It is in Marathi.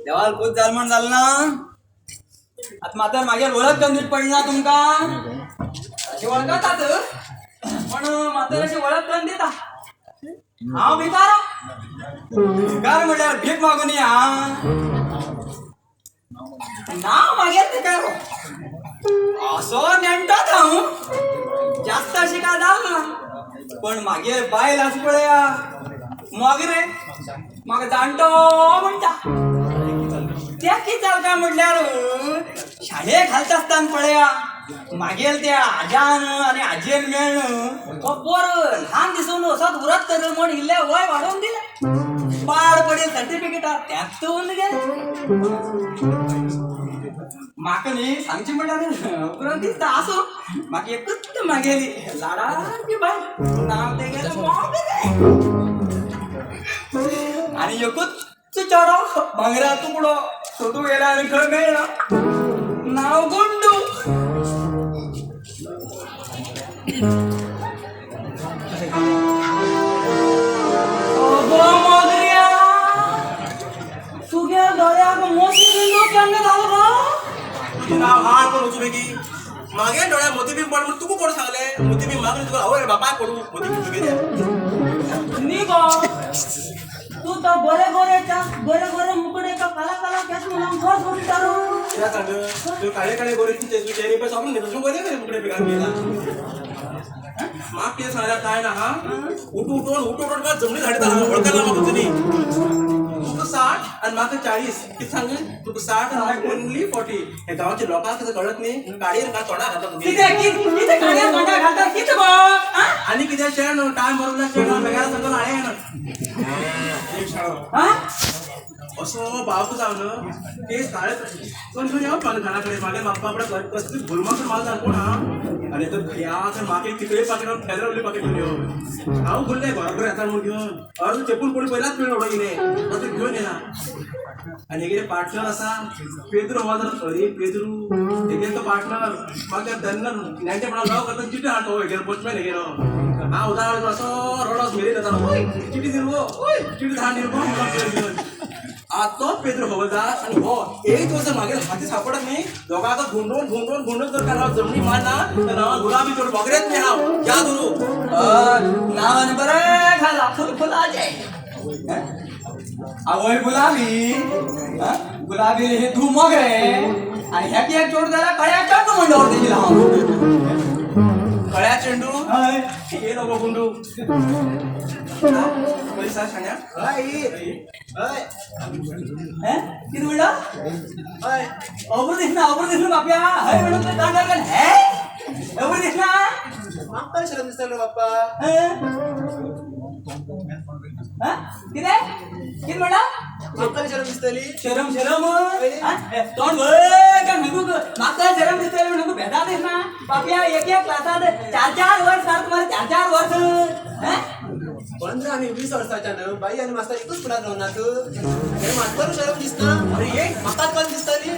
देवाल खूप जालमण झालं ना. आता मात्र मागे ओळख कंदीत पडला तुमका अशी ओळखतात पण मात्र अशी ओळख करून देता. हा भिकार म्हटल्यावर भीक मागून या नाव मागेल ते काय असं नेमतात जास्त अशी का जाल ना पण मागे बायल असं पळया मग रे मग जाणतो म्हणता त्या की चाल का म्हटल्यावर शाळे घालत असताना पळया मागेल त्या आजान आणि आजीन मिळणं पोर लहान दिसून असत उरत तर म्हण इल्ल्या वय वाढवून दिलं पाड पडेल सर्टिफिकेट त्यात होऊन गेलं माका नी सांगची म्हणणार दिसता असो मागे एकच मागेली लाडा की बाय नाव ते गेलं आणि एकच चढा भांगरा तुकडो सोडू गेला आणि खळ गेला नाव गुंडू तुझ्या डोळ्यात मोती केंद्र झालं का नाव हाड पण होतो की मागे डोळ्या मोतीबीम पड म्हणून तू कोण सांगले मोतीबीम मागले तुला आवड बाबा पडू मोतीबीम तुगे द्या निघो तू तर बरे बरे मुकडेचा काला काला केस म्हणून घर सोडून चालू क्या सांग तू काळे काळे गोरेची तेज चेहरे पे सामने तुझं गोरे करे मुकडे बिगाड गेला माग ते सांगा काय ना हा उठून का जमणी झाडी त्याला ओळखायला मग तुझी तुका 60 आणि माका 40 किती सांग तुका 60 आणि ओनली 40 हे गावाचे लोकांना कसं कळत नाही काळीर का तोडा घालतात तुम्ही किती काळ्या तोंडा घालतात किती बघ आणि किती शेण टाइम भरून शेण वेगळा संघ आळे ना एक शाळा असं बाबू जावलं ते साळे पण घेऊन यावं पण घराकडे मागे बाप्पाकडे कसली भुलमास माल जातो ना आणि तर घ्या तर मागे तिकडे पाकिट फेदरवले पाकिट घेऊन हाव बोलले बरोबर आता मग घेऊन अरे चेपून कोणी पहिलाच पेड ओढ गेले असं घेऊन येणार आणि एकीकडे पार्टनर असा पेद्रू हवा अरे पेद्रू एकेल तो पार्टनर मग त्यांना त्यांच्या पण लाव करतात चिठी हाटो एकेल पोस्टमॅन एकेल हा उदाहरण असं रडस मेरे जातात चिठी दिलो चिठी धान दिलो तो पेद्रो हवलदार आणि हो एक दिवस मागेल हाती सापडत नाही दोघांचा गुंडून जर का जमनी मारना तर नाव गुलाबी जोड बगरेत नाही हाव या गुरु नावाने बरं घाला फुला जाय आवय गुलाबी हे तू मग रे आणि ह्याची एक जोड त्याला कळ्या चेंडू मंडवर दिला कळ्या चेंडू हे नको गुंडू पैसा सांगा किती म्हणलं अबर दिसलं बाप्या हय म्हणून तर कांगारกันहे अबर दिसला मागता शरम दिसतो बाप्पा किती म्हणला मागता शरम दिसतली शरम तोंड का म्हणू मागता शरम दिसतली म्हणून भेटा देस ना बाप्या एक क्लासात 4 वर्ष तुम्हाला 4 वर्ष 15 आणि 20 वर्षाच्या बाई आणि मास्तर एकच पुढे राहणार तू मास्तर शरम दिसना अरे एक माका पण दिसतली